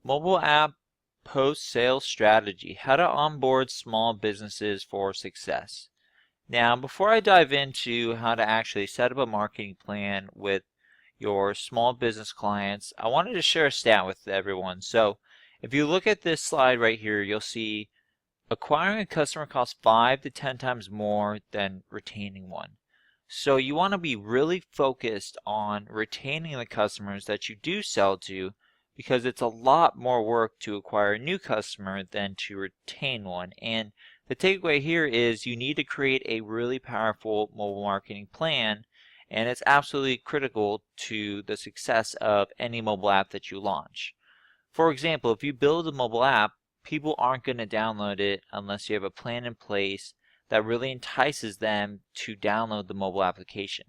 Mobile app post-sale strategy, how to onboard small businesses for success. Now, before I dive into how to actually set up a marketing plan with your small business clients, I wanted to share a stat with everyone. So, if you look at this slide right here, you'll see acquiring a customer costs 5 to 10 times more than retaining one. So you want to be really focused on retaining the customers that you do sell to, because it's a lot more work to acquire a new customer than to retain one. And the takeaway here is you need to create a really powerful mobile marketing plan, and it's absolutely critical to the success of any mobile app that you launch. For example, if you build a mobile app, people aren't going to download it unless you have a plan in place that really entices them to download the mobile application.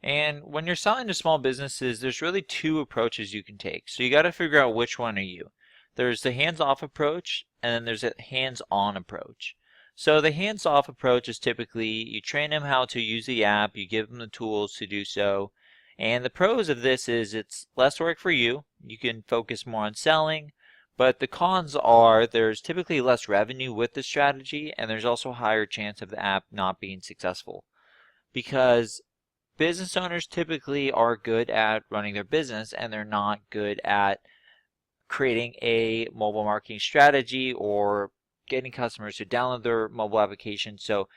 And when you're selling to small businesses, there's really two approaches you can take. So you got to figure out which one are you. There's the hands-off approach, and then there's a hands-on approach. So the hands-off approach is typically you train them how to use the app, you give them the tools to do so. And the pros of this is it's less work for you. You can focus more on selling. But the cons are there's typically less revenue with the strategy, and there's also a higher chance of the app not being successful. Because business owners typically are good at running their business, and they're not good at creating a mobile marketing strategy or getting customers to download their mobile application. So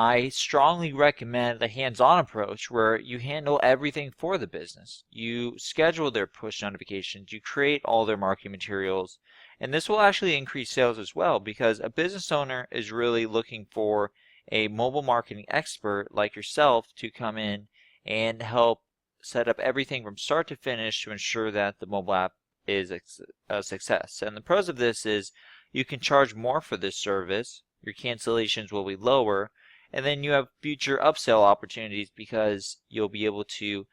I strongly recommend the hands-on approach where you handle everything for the business. You schedule their push notifications, you create all their marketing materials, and this will actually increase sales as well, because a business owner is really looking for a mobile marketing expert like yourself to come in and help set up everything from start to finish to ensure that the mobile app is a success. And the pros of this is you can charge more for this service, your cancellations will be lower, and then you have future upsell opportunities because you'll be able to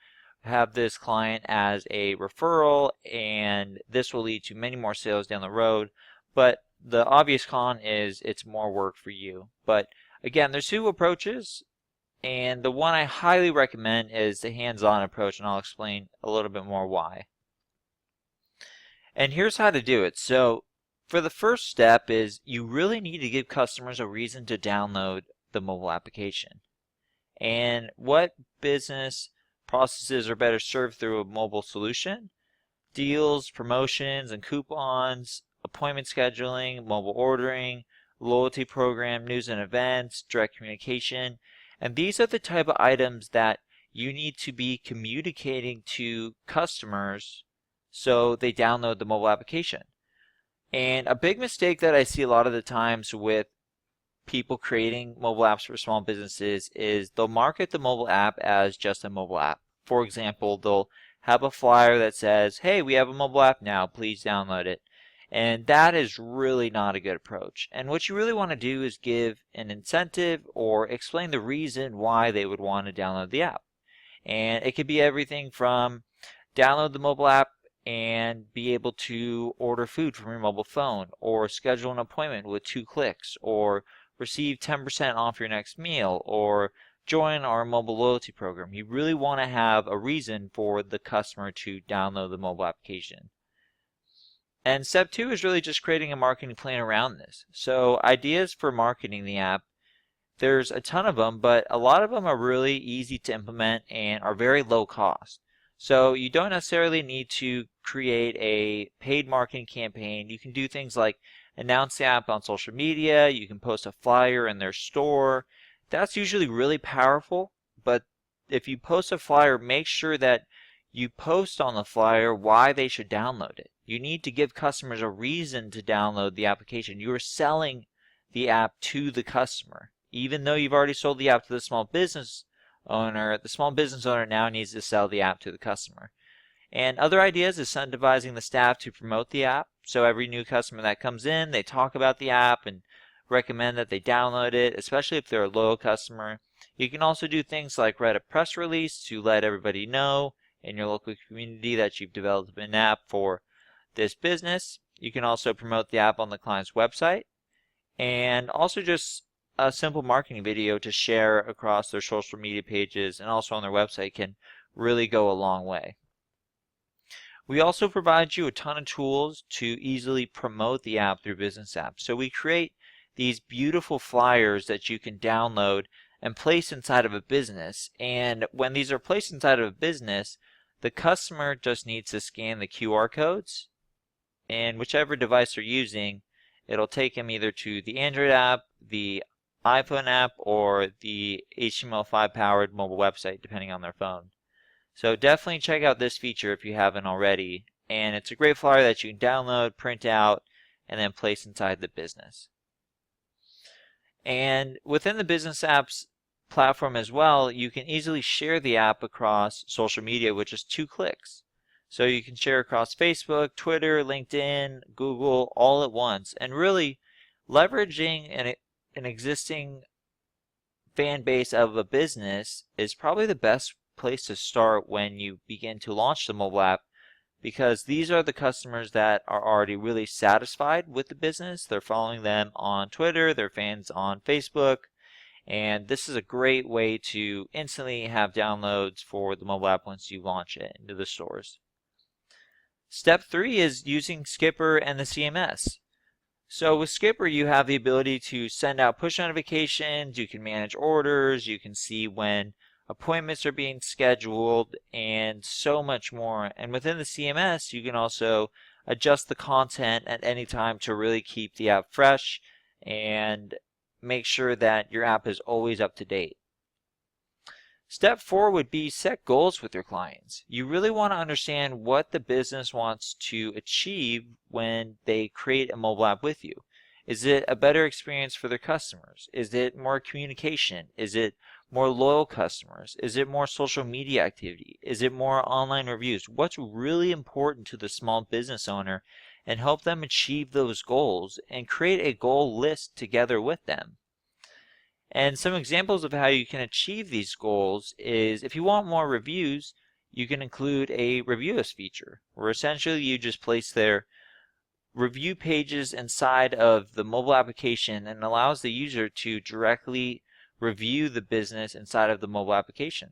have this client as a referral, and this will lead to many more sales down the road. But the obvious con is it's more work for you. But again, there's two approaches, and the one I highly recommend is the hands-on approach, and I'll explain a little bit more why. And here's how to do it. So for the first step is you really need to give customers a reason to download the mobile application. And what business processes are better served through a mobile solution? Deals, promotions, and coupons, appointment scheduling, mobile ordering, loyalty program, news and events, direct communication. And these are the type of items that you need to be communicating to customers so they download the mobile application. And a big mistake that I see a lot of the times with people creating mobile apps for small businesses is they'll market the mobile app as just a mobile app. For example, they'll have a flyer that says, hey, we have a mobile app now, please download it. And that is really not a good approach. And what you really want to do is give an incentive or explain the reason why they would want to download the app. And it could be everything from download the mobile app and be able to order food from your mobile phone, or schedule an appointment with 2 clicks, or receive 10% off your next meal, or join our mobile loyalty program. You really want to have a reason for the customer to download the mobile application. And step 2 is really just creating a marketing plan around this. So ideas for marketing the app, there's a ton of them, but a lot of them are really easy to implement and are very low cost. So you don't necessarily need to create a paid marketing campaign. You can do things like announce the app on social media, you can post a flyer in their store. That's usually really powerful, but if you post a flyer, make sure that you post on the flyer why they should download it. You need to give customers a reason to download the application. You are selling the app to the customer. Even though you've already sold the app to the small business owner now needs to sell the app to the customer. And other ideas is incentivizing the staff to promote the app. So every new customer that comes in, they talk about the app and recommend that they download it, especially if they're a loyal customer. You can also do things like write a press release to let everybody know in your local community that you've developed an app for this business. You can also promote the app on the client's website, and also just a simple marketing video to share across their social media pages and also on their website can really go a long way. We also provide you a ton of tools to easily promote the app through Business Apps. So we create these beautiful flyers that you can download and place inside of a business. And when these are placed inside of a business, the customer just needs to scan the QR codes, and whichever device they're using, it'll take them either to the Android app, the iPhone app, or the HTML5 powered mobile website, depending on their phone. So definitely check out this feature if you haven't already. And it's a great flyer that you can download, print out, and then place inside the business. And within the Business Apps platform as well, you can easily share the app across social media with just 2 clicks. So you can share across Facebook, Twitter, LinkedIn, Google, all at once. And really leveraging an existing fan base of a business is probably the best place to start when you begin to launch the mobile app, because these are the customers that are already really satisfied with the business. They're following them on Twitter, they're fans on Facebook, and this is a great way to instantly have downloads for the mobile app once you launch it into the stores. Step 3 is using Skipper and the CMS. So with Skipper, you have the ability to send out push notifications, you can manage orders, you can see when appointments are being scheduled, and so much more. And within the CMS, you can also adjust the content at any time to really keep the app fresh and make sure that your app is always up to date. Step 4 would be set goals with your clients. You really want to understand what the business wants to achieve when they create a mobile app with you. Is it a better experience for their customers? Is it more communication? Is it more loyal customers? Is it more social media activity? Is it more online reviews? What's really important to the small business owner, and help them achieve those goals and create a goal list together with them. And some examples of how you can achieve these goals is, if you want more reviews, you can include a review us feature, where essentially you just place their review pages inside of the mobile application and allows the user to directly review the business inside of the mobile application.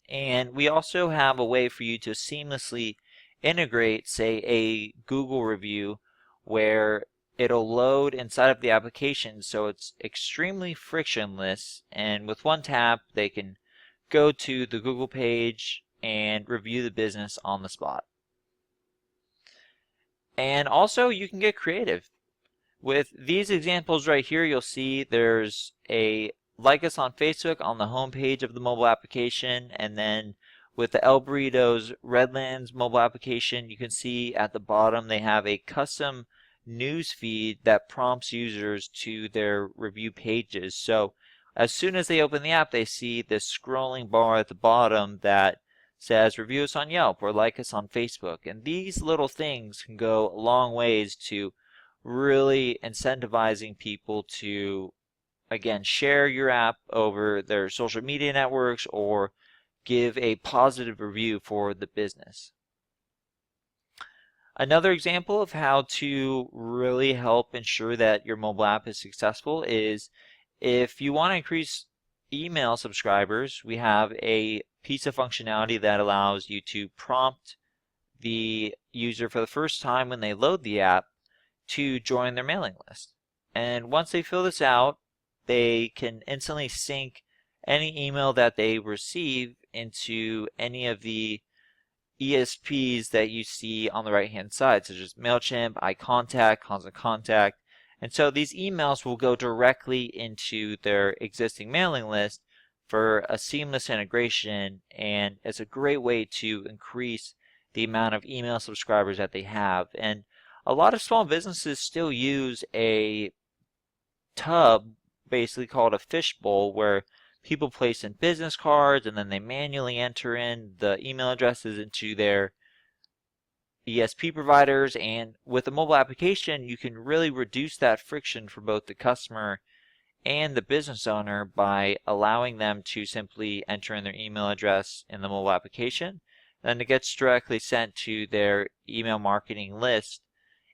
And we also have a way for you to seamlessly integrate, say, a Google review where it'll load inside of the application, so it's extremely frictionless, and with one tap they can go to the Google page and review the business on the spot. And also you can get creative. With these examples right here, you'll see there's a like us on Facebook on the home page of the mobile application, and then with the El Burritos Redlands mobile application, you can see at the bottom they have a custom news feed that prompts users to their review pages. So as soon as they open the app, they see this scrolling bar at the bottom that says review us on Yelp or like us on Facebook. And these little things can go a long ways to really incentivizing people to, again, share your app over their social media networks or give a positive review for the business. Another example of how to really help ensure that your mobile app is successful is if you want to increase email subscribers, we have a piece of functionality that allows you to prompt the user for the first time when they load the app to join their mailing list. And once they fill this out, they can instantly sync any email that they receive into any of the ESPs that you see on the right hand side, such as MailChimp, iContact, Constant Contact. And so these emails will go directly into their existing mailing list for a seamless integration, and it's a great way to increase the amount of email subscribers that they have. And a lot of small businesses still use a tub, basically called a fishbowl, where people place in business cards and then they manually enter in the email addresses into their ESP providers. And with a mobile application, you can really reduce that friction for both the customer and the business owner by allowing them to simply enter in their email address in the mobile application. Then it gets directly sent to their email marketing list.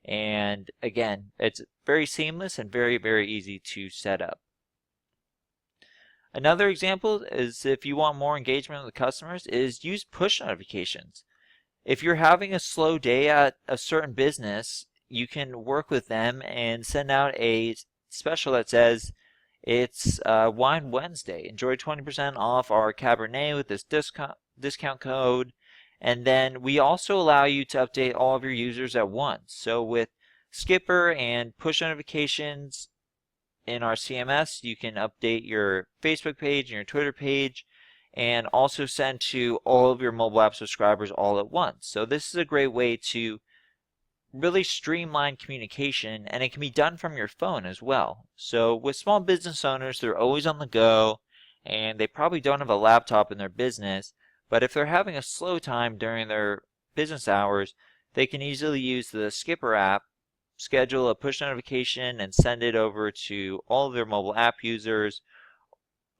And again, it's very seamless and very, very easy to set up. Another example is, if you want more engagement with the customers, is use push notifications. if you're having a slow day at a certain business, you can work with them and send out a special that says it's Wine Wednesday. Enjoy 20% off our Cabernet with this discount code. And then we also allow you to update all of your users at once. So with Skipper and push notifications in our CMS, you can update your Facebook page and your Twitter page, and also send to all of your mobile app subscribers all at once. So this is a great way to really streamline communication, and it can be done from your phone as well. So with small business owners, they're always on the go, and they probably don't have a laptop in their business, but if they're having a slow time during their business hours, they can easily use the Skipper app, schedule a push notification, and send it over to all of their mobile app users,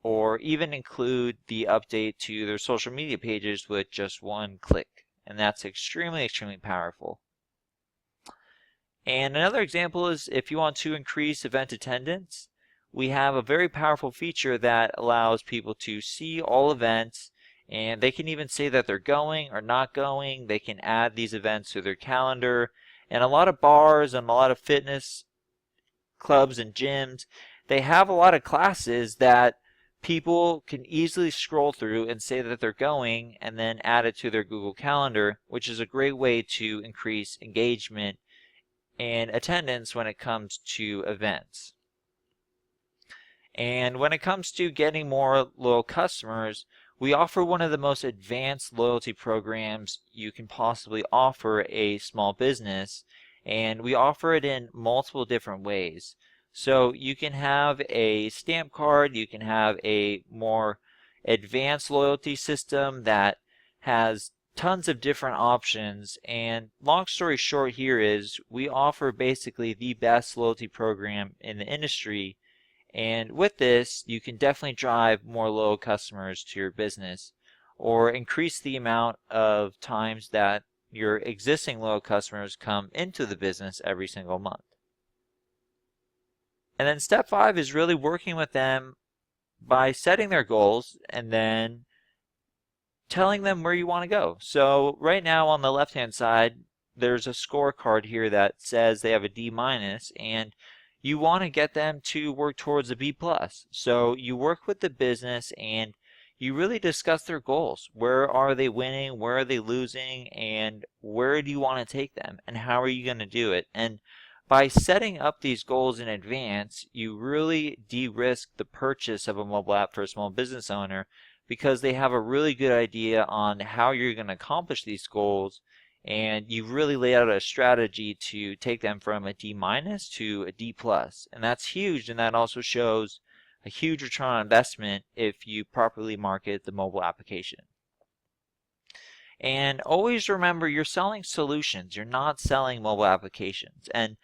or even include the update to their social media pages with just one click. And that's extremely powerful. And another example is if you want to increase event attendance, we have a very powerful feature that allows people to see all events, and they can even say that they're going or not going. They can add these events to their calendar. And a lot of bars and a lot of fitness clubs and gyms, they have a lot of classes that people can easily scroll through and say that they're going and then add it to their Google Calendar, which is a great way to increase engagement and attendance when it comes to events. And when it comes to getting more loyal customers, we offer one of the most advanced loyalty programs you can possibly offer a small business, and we offer it in multiple different ways. So you can have a stamp card, you can have a more advanced loyalty system that has tons of different options, and long story short here is we offer basically the best loyalty program in the industry. And with this, you can definitely drive more loyal customers to your business, or increase the amount of times that your existing loyal customers come into the business every single month. And then step 5 is really working with them by setting their goals and then telling them where you want to go. So right now on the left-hand side, there's a scorecard here that says they have a D-, and you want to get them to work towards a B+. So you work with the business and you really discuss their goals. Where are they winning? Where are they losing? And where do you want to take them? And how are you going to do it? And by setting up these goals in advance, you really de-risk the purchase of a mobile app for a small business owner, because they have a really good idea on how you're going to accomplish these goals, and you've really laid out a strategy to take them from a D- to a D+. And that's huge, and that also shows a huge return on investment if you properly market the mobile application. And always remember, you're selling solutions, you're not selling mobile applications. And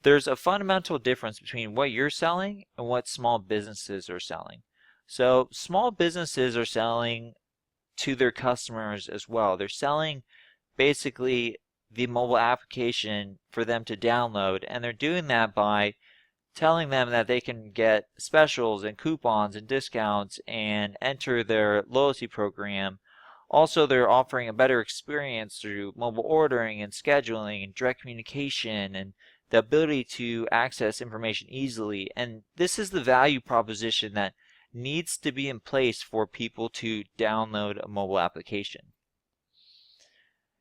there's a fundamental difference between what you're selling and what small businesses are selling. So small businesses are selling to their customers as well. They're selling basically the mobile application for them to download, and they're doing that by telling them that they can get specials and coupons and discounts and enter their loyalty program. Also, they're offering a better experience through mobile ordering and scheduling and direct communication and the ability to access information easily. And this is the value proposition that needs to be in place for people to download a mobile application.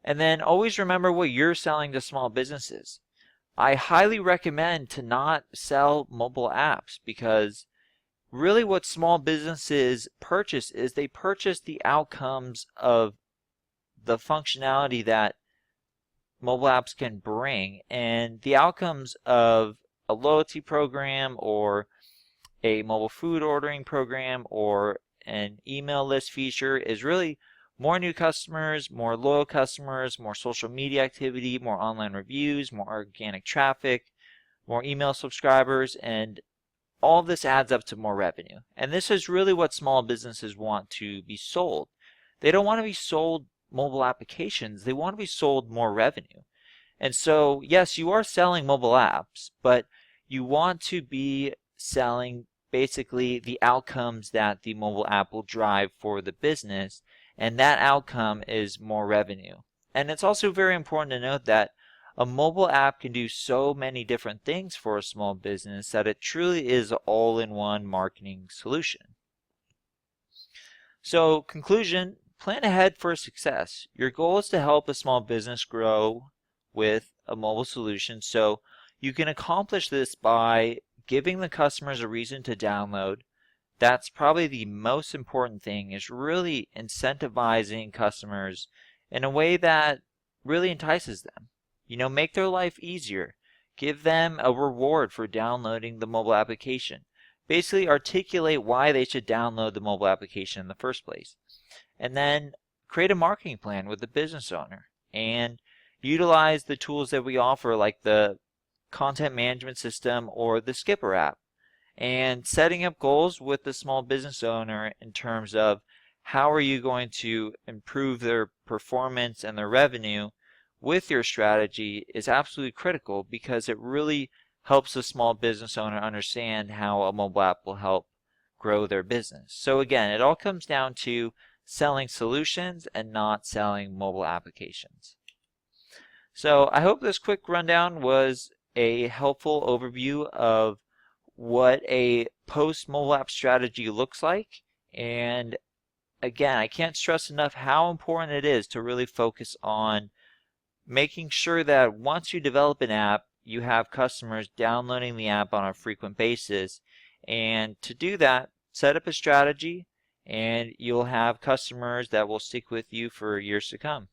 And then always remember what you're selling to small businesses. I highly recommend to not sell mobile apps, because really what small businesses purchase is they purchase the outcomes of the functionality that mobile apps can bring, and the outcomes of a loyalty program or a mobile food ordering program or an email list feature is really more new customers, more loyal customers, more social media activity, more online reviews, more organic traffic, more email subscribers, and all of this adds up to more revenue. And this is really what small businesses want to be sold. They don't want to be sold mobile applications, they want to be sold more revenue. And so, yes, you are selling mobile apps, but you want to be selling basically the outcomes that the mobile app will drive for the business, and that outcome is more revenue. And it's also very important to note that a mobile app can do so many different things for a small business that it truly is an all-in-one marketing solution. So, conclusion, plan ahead for success. Your goal is to help a small business grow with a mobile solution. So, you can accomplish this by giving the customers a reason to download. That's probably the most important thing, is really incentivizing customers in a way that really entices them. Make their life easier. Give them a reward for downloading the mobile application. Basically articulate why they should download the mobile application in the first place. And then create a marketing plan with the business owner and utilize the tools that we offer, like the content management system or the Skipper app, and setting up goals with the small business owner in terms of how are you going to improve their performance and their revenue with your strategy is absolutely critical, because it really helps the small business owner understand how a mobile app will help grow their business. So again, it all comes down to selling solutions and not selling mobile applications. So I hope this quick rundown was a helpful overview of what a post-mobile app strategy looks like. And again, I can't stress enough how important it is to really focus on making sure that once you develop an app, you have customers downloading the app on a frequent basis. And to do that, set up a strategy and you'll have customers that will stick with you for years to come.